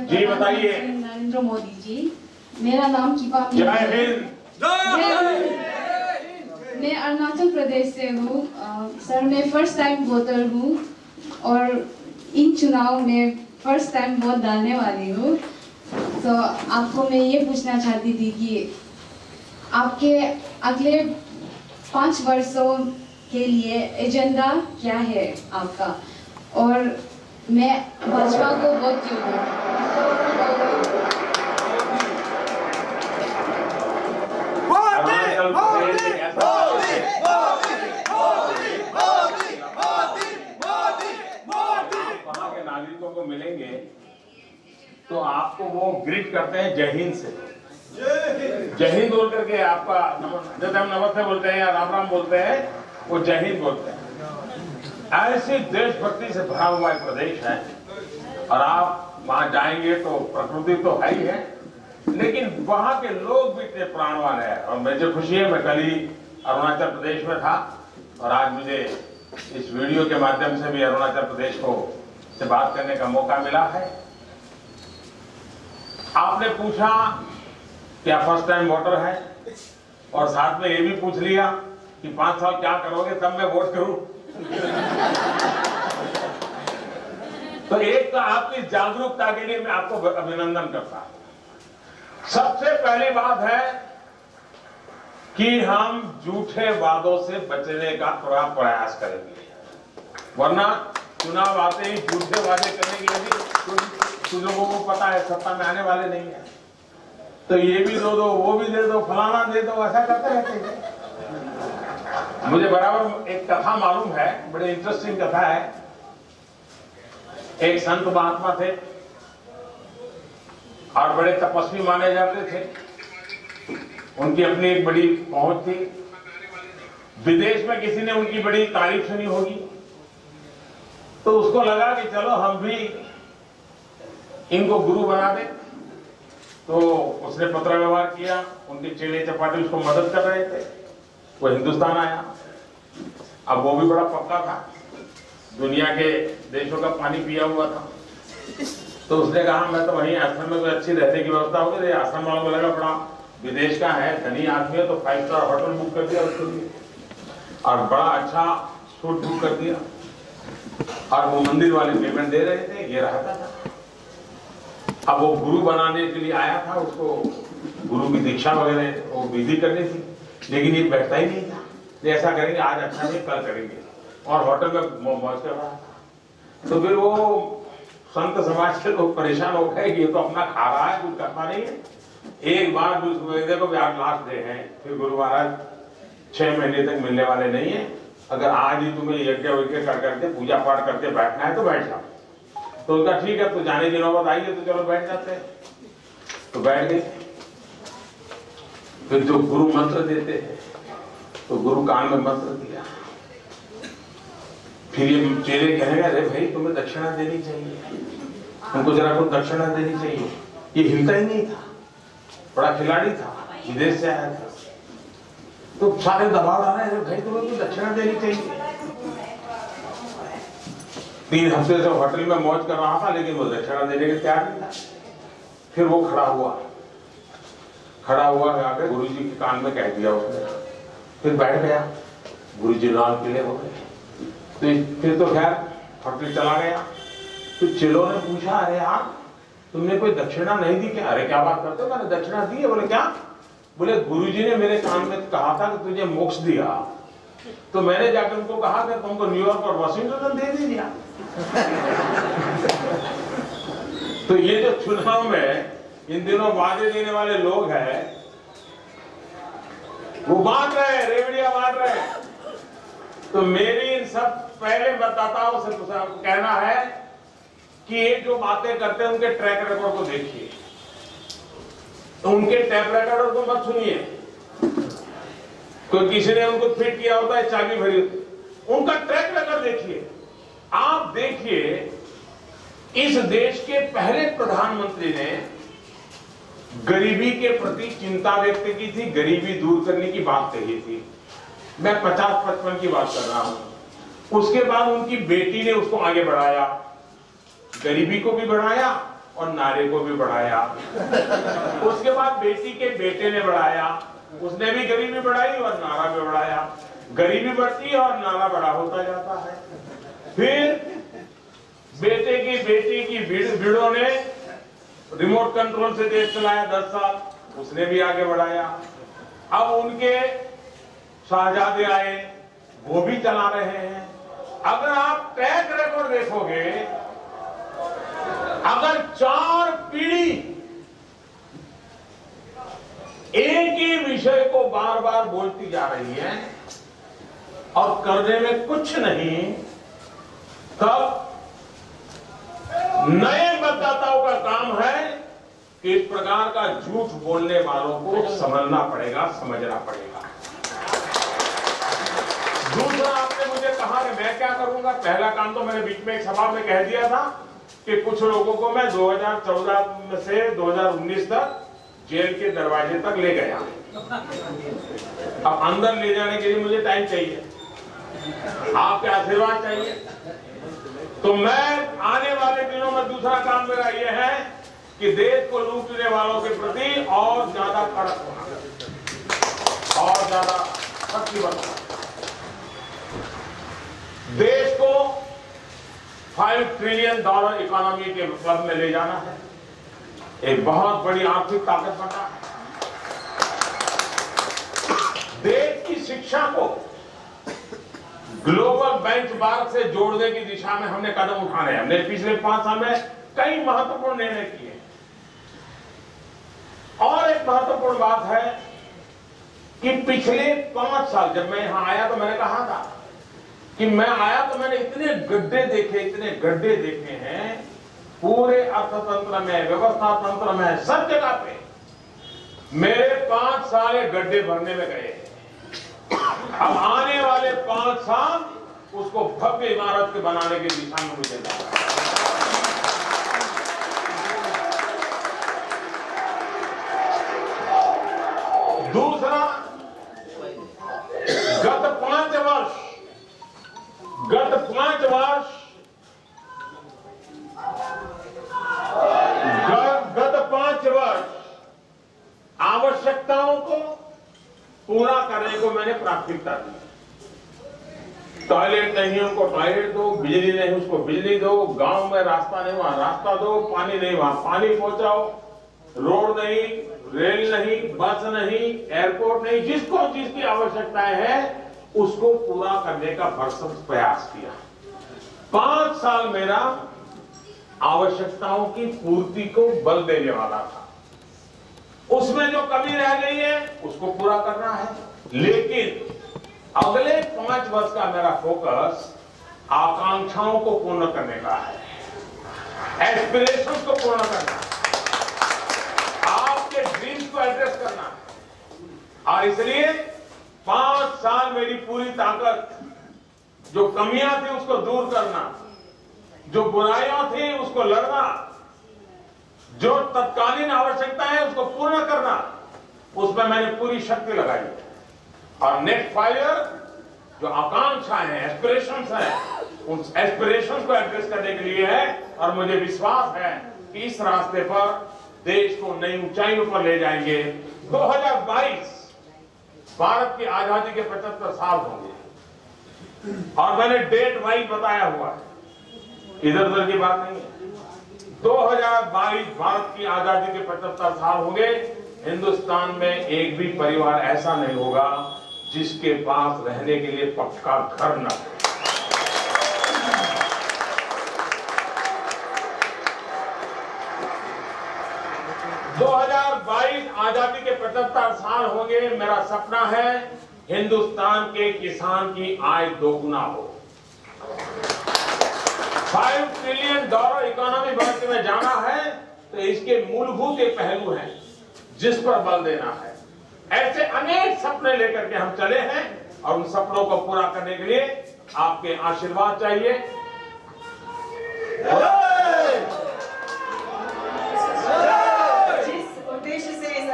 जी बताइए। नरेंद्र मोदी जी, मेरा नाम कीपा। जय हिंद। मैं अरुणाचल प्रदेश से हूँ। सर, मैं फर्स्ट टाइम वोटर हूँ और इन चुनाव में फर्स्ट टाइम वोट डालने वाली हूँ। तो आपको मैं ये पूछना चाहती थी कि आपके अगले 5 वर्षों के लिए एजेंडा क्या है आपका, और मैं भाजपा को वोट क्यों दूँ? वहाँ के नागरिकों को मिलेंगे तो आपको वो ग्रीट करते हैं जय हिंद से। जय हिंद बोल करके आपका जैसे हम नमस्ते बोलते हैं या राम राम बोलते हैं, वो जय हिंद बोलते हैं। ऐसी देशभक्ति से भरा हुआ एक प्रदेश है और आप वहां जाएंगे तो प्रकृति तो है ही है, लेकिन वहां के लोग भी इतने प्राणवान है। और मुझे खुशी है, मैं कल ही अरुणाचल प्रदेश में था और आज मुझे इस वीडियो के माध्यम से भी अरुणाचल प्रदेश को से बात करने का मौका मिला है। आपने पूछा क्या फर्स्ट टाइम वोटर है, और साथ में ये भी पूछ लिया कि 5 साल क्या करोगे तब मैं वोट करूं। तो एक तो आपकी जागरूकता के लिए मैं आपको अभिनंदन करता हूं। सबसे पहली बात है कि हम झूठे वादों से बचने का पूरा प्रयास करेंगे, वरना चुनाव आते ही झूठे वादे करने के लिए कुछ लोगों को पता है सत्ता में आने वाले नहीं है, तो ये भी दो वो भी दे दो, फलाना दे दो, ऐसा करते रहते हैं। मुझे बराबर एक कथा मालूम है, बड़ी इंटरेस्टिंग कथा है। एक संत महात्मा थे और बड़े तपस्वी माने जाते थे। उनकी अपनी एक बड़ी पहुंच थी। विदेश में किसी ने उनकी बड़ी तारीफ सुनी होगी, तो उसको लगा कि चलो हम भी इनको गुरु बना दें। तो उसने पत्र व्यवहार किया, उनके चेले चपाटी उसको मदद कर रहे थे। वो हिंदुस्तान आया। अब वो भी बड़ा पक्का था, दुनिया के देशों का पानी पिया हुआ था। तो उसने कहा मैं तो वहीं आश्रम में कोई अच्छी रहने की व्यवस्था होगी। आश्रम वालों को लगा बड़ा विदेश का है, धनी आदमी है, तो 5 स्टार होटल बुक कर दिया उसके लिए और बड़ा अच्छा सूट बुक कर दिया। और वो मंदिर वाले पेमेंट दे रहे थे, ये रहता था। अब वो गुरु बनाने के लिए आया था, उसको गुरु की दीक्षा वगैरह वो विधि करनी थी, लेकिन ये बैठता ही नहीं था। ऐसा करेंगे आज अच्छा नहीं कल करेंगे, और होटल में मौज कर रहा था। तो फिर वो संत समाज के लोग परेशान हो गए कि ये तो अपना खा रहा है, कुछ करता नहीं है। एक बार देखो आज लास्ट डे है, फिर गुरु महाराज 6 महीने तक मिलने वाले नहीं है। अगर आज ही तुम्हें यज्ञ वज्ञ कर करके पूजा पाठ करके बैठना है तो बैठ जाओ। तो उनका ठीक है, तो जाने की नौबत आई है तो चलो बैठ जाते हैं। तो बैठ गए। फिर जो गुरु मंत्र देते हैं तो गुरु कान में मंत्र दिया। फिर ये चेले कहने लगे, अरे भाई तुम्हें दक्षिणा देनी चाहिए, उनको जरा कुछ दक्षिणा देनी चाहिए। ये हिलता ही नहीं था, बड़ा खिलाड़ी था, विदेश से आया था। तो सारे दबाव आ रहे हैं, भाई तुम्हें कुछ दक्षिणा देनी चाहिए। 3 हफ्ते से होटल में मौज कर रहा था, लेकिन वो दक्षिणा देने के तैयार नहीं था। फिर वो खड़ा हुआ आकर गुरु जी के कान में कह दिया उसने। फिर बैठ गया, गुरु जी लाल पीले हो गए। तो फिर तो खैर होटल चला गया। तो चेलों ने पूछा, अरे यार तुमने कोई दक्षिणा नहीं दी क्या? अरे क्या बात करते हो, मैंने दक्षिणा दी है। बोले क्या? बोले गुरुजी ने मेरे कान में कहा था कि तुझे मोक्ष दिया, तो मैंने जाकर उनको कहा कि तुमको न्यूयॉर्क और वाशिंगटन दे दिया। तो ये जो चुनाव में इन दिनों वादे देने वाले लोग हैं, वो बांट रहे, रेवड़ियां बांट रहे। तो मेरी इन सब पहले मतदाताओं से कहना है कि ये जो बातें करते हैं उनके ट्रैक रिकॉर्ड को देखिए, तो उनके टैप रिकॉर्ड को मत सुनिए। कोई किसी ने उनको फिट किया होता है चाबी भरी, उनका ट्रैक रिकॉर्ड देखिए। आप देखिए, इस देश के पहले प्रधानमंत्री ने गरीबी के प्रति चिंता व्यक्त की थी, गरीबी दूर करने की बात कही थी। मैं 50-55 की बात कर रहा हूं। उसके बाद उनकी बेटी ने उसको आगे बढ़ाया, गरीबी को भी बढ़ाया और नारे को भी बढ़ाया। उसके बाद बेटी के बेटे ने बढ़ाया, उसने भी गरीबी बढ़ाई और नारा भी बढ़ाया। गरीबी बढ़ती है और नारा बड़ा होता जाता है। फिर बेटे की बेटी की भिड़ों ने रिमोट कंट्रोल से देश चलाया 10 साल, उसने भी आगे बढ़ाया। अब उनके शाहजादे आए, वो भी चला रहे हैं। अगर आप ट्रैक रिकॉर्ड देखोगे, अगर 4 पीढ़ी एक ही विषय को बार बार बोलती जा रही है और करने में कुछ नहीं, तब नए मतदाताओं का काम है कि इस प्रकार का झूठ बोलने वालों को समझना पड़ेगा, समझना पड़ेगा। दूसरा, आपने मुझे कहा कि मैं क्या करूंगा। पहला काम तो मैंने बीच में एक सभा में कह दिया था कि कुछ लोगों को मैं 2014 से 2019 तक जेल के दरवाजे तक ले गया। अब अंदर ले जाने के लिए मुझे टाइम चाहिए, आपके आशीर्वाद चाहिए। तो मैं आने वाले दिनों में दूसरा काम मेरा यह है कि देश को लूटने वालों के प्रति और ज्यादा कड़क होना और ज्यादा सख्ती बरतना। देश को $5 ट्रिलियन इकोनॉमी के क्लब में ले जाना है, एक बहुत बड़ी आर्थिक ताकत बनना है। देश की शिक्षा को ग्लोबल बेंचमार्क से जोड़ने की दिशा में हमने कदम उठाने हैं। हमने पिछले 5 साल में कई महत्वपूर्ण निर्णय किए। और एक महत्वपूर्ण बात है कि पिछले 5 साल जब मैं यहां आया तो मैंने कहा था कि मैं आया तो मैंने इतने गड्ढे देखे, इतने गड्ढे देखे हैं पूरे अर्थतंत्र में, व्यवस्था तंत्र में, सब जगह पे। मेरे 5 साल गड्ढे भरने में गए। अब आने वाले 5 साल उसको भव्य इमारत के बनाने की दिशा में मुझे जाना है। दूसरा, गत 5 वर्ष आवश्यकताओं को पूरा करने को मैंने प्राथमिकता दी। टॉयलेट नहीं उनको टॉयलेट दो, बिजली नहीं उसको बिजली दो, गांव में रास्ता नहीं वहां रास्ता दो, पानी नहीं वहां पानी पहुंचाओ, रोड नहीं, रेल नहीं, बस नहीं, एयरपोर्ट नहीं, जिसको जिसकी आवश्यकताएं हैं उसको पूरा करने का भरसक प्रयास किया। 5 साल मेरा आवश्यकताओं की पूर्ति को बल देने वाला था। उसमें जो कमी रह गई है उसको पूरा करना है। लेकिन अगले 5 वर्ष का मेरा फोकस आकांक्षाओं को पूर्ण करने का है, एस्पिरेशंस को पूर्ण करना है, आपके ड्रीम्स को एड्रेस करना है। और इसलिए 5 साल मेरी पूरी ताकत, जो कमियां थी उसको दूर करना, जो बुराइयां थी उसको लड़ना, जो तत्कालीन आवश्यकता है उसको पूर्ण करना, उसमें मैंने पूरी शक्ति लगाई। और नेक्स्ट 5 ईयर जो आकांक्षाएं हैं, एस्पिरेशंस हैं, उन एस्पिरेशंस को एड्रेस करने के लिए है। और मुझे विश्वास है कि इस रास्ते पर देश को नई ऊंचाइयों पर ले जाएंगे। 2022 भारत की आजादी के 75 साल होंगे और मैंने डेट वाइज बताया हुआ है, इधर उधर की बात नहीं है। 2022 भारत की आजादी के 75 साल होंगे। हिंदुस्तान में एक भी परिवार ऐसा नहीं होगा जिसके पास रहने के लिए पक्का घर न हो। आजादी के 75 साल होंगे। मेरा सपना है हिंदुस्तान के किसान की आय दोगुना हो। $5 ट्रिलियन इकोनॉमी बढ़ते में जाना है तो इसके मूलभूत एक पहलू हैं जिस पर बल देना है। ऐसे अनेक सपने लेकर के हम चले हैं और उन सपनों को पूरा करने के लिए आपके आशीर्वाद चाहिए।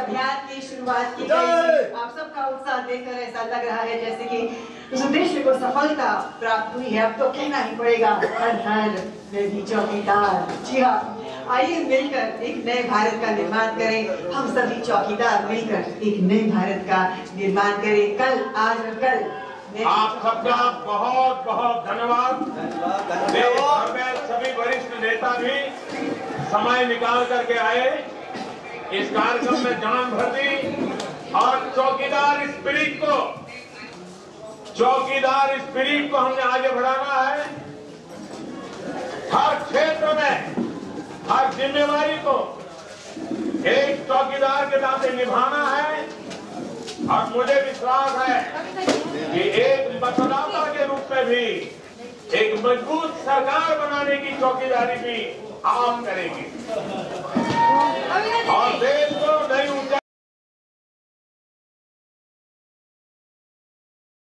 अभियान की शुरुआत की गई, आप सबका उत्साह देखकर ऐसा लग रहा है जैसे कि उस उद्देश्य को सफलता प्राप्त हुई है। अब तो कहना ही पड़ेगा, हर घर में भी चौकीदार। जी हाँ, आइए मिलकर एक नए भारत का निर्माण करें। हम सभी चौकीदार मिलकर एक नए भारत का निर्माण करें। कल, आज और कल। आप सबका बहुत बहुत धन्यवाद। देश भर में सभी वरिष्ठ नेता भी समय निकाल करके आए, इस कार्यक्रम में जान भर दी और चौकीदार स्पिरिट को हमने आगे बढ़ाना है। हर क्षेत्र में हर जिम्मेवारी को एक चौकीदार के नाते निभाना है और मुझे विश्वास है कि एक मतदाता के रूप में भी एक मजबूत सरकार बनाने की चौकीदारी भी आप करेंगे।